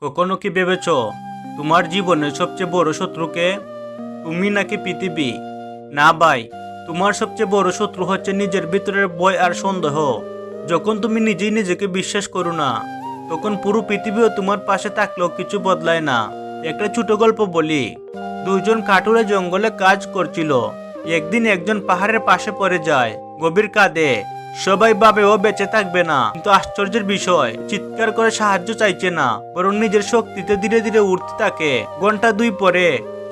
কখনো কি ভেবেছ তোমার জীবনের সবচেয়ে বড় শত্রুকে? তুমি নাকি পৃথিবী? না ভাই, তোমার সবচেয়ে বড় শত্রু হচ্ছে নিজের ভিতরের ভয় আর সন্দেহ। যখন তুমি নিজেই নিজেকে বিশ্বাস করো না, তখন পুরো পৃথিবীও তোমার পাশে থাকলেও কিছু বদলায় না। একটা ছোট গল্প বলি। দুইজন কাঠুরে জঙ্গলে কাজ করছিল। একদিন একজন পাহাড়ের পাশে পড়ে যায়, গভীর কাঁদে। সবাই ভাবে ও বেঁচে থাকবে না, কিন্তু আশ্চর্যের বিষয়, চিৎকার করে সাহায্য চাইছে না, বরং নিজের শক্তিতে ধীরে ধীরে উঠতে থাকে। ঘন্টা দুই পরে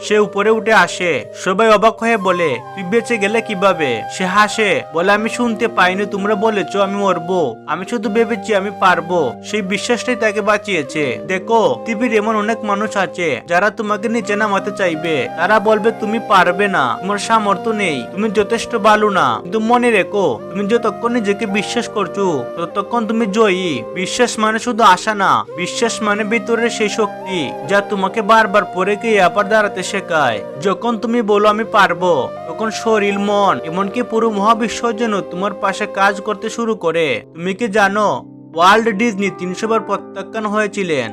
সে উপরে উঠে আসে। সবাই অবাক হয়ে বলে, তুই বেঁচে গেলে কিভাবে? সে হাসে, বলে, আমি শুনতে পাইনি তোমরা বলেছো আমি মরবো, আমি শুধু ভেবেছি আমি পারবো। সেই বিশ্বাসটাই তাকে বাঁচিয়েছে। দেখো, পৃথিবীর এমন অনেক মানুষ আছে যারা তোমাকে নিচে নামাতে চাইবে। তারা বলবে তুমি পারবে না, তোমার সামর্থ্য নেই, তুমি যথেষ্ট ভালো না। কিন্তু মনে রেখো, তুমি যতক্ষণ নিজেকে বিশ্বাস করছো ততক্ষণ তুমি জয়ী। বিশ্বাস মানে শুধু আশা না, বিশ্বাস মানে ভিতরের সেই শক্তি যা তোমাকে বারবার পরে গিয়ে আবার দাঁড়াতে শেখায়। যখন তুমি বলো আমি পারবো, তখন শরীর, মন, এমনকি পুরো মহাবিশ্ব যেন তোমার পাশে কাজ করতে শুরু করে। তুমি কি জানো, ওয়ার্ল্ড ডিজনি 300 বার প্রত্যাখ্যান হয়েছিলেন।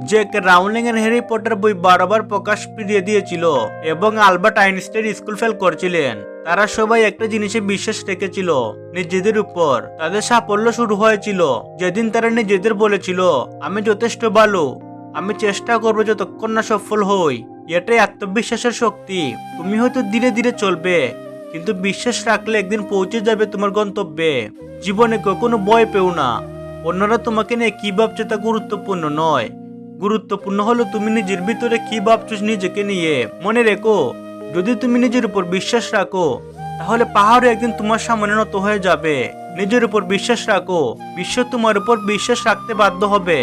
জেকে রাউলিং এর হ্যারি পটার বই 12 বার প্রকাশ ফিরিয়ে দিয়েছিল এবং আলবার্ট আইনস্টাইন স্কুল ফেল করছিলেন। তারা সবাই একটা জিনিসে বিশ্বাস রেখেছিল, নিজেদের উপর। তাদের সাফল্য শুরু হয়েছিল যেদিন তারা নিজেদের বলেছিল, আমি যথেষ্ট ভালো, আমি চেষ্টা করবো যতক্ষণ না সফল হই। এটাই আত্মবিশ্বাসের শক্তি। তুমি হয়তো ধীরে ধীরে চলবে, কিন্তু বিশ্বাস রাখলে একদিন পৌঁছে যাবে তোমার গন্তব্যে। জীবনে কখনো ভয় পেও না। অন্যরা তোমাকে নিয়ে কি ভাবছে তা গুরুত্বপূর্ণ নয়। গুরুত্বপূর্ণ হলো তুমি নিজের ভিতরে কি ভাবছো নিজেকে নিয়ে। মনে রেখো, যদি তুমি নিজের উপর বিশ্বাস রাখো, তাহলে পাহাড় একদিন তোমার সামনে নত হয়ে যাবে। নিজের উপর বিশ্বাস রাখো, বিশ্ব তোমার উপর বিশ্বাস রাখতে বাধ্য হবে।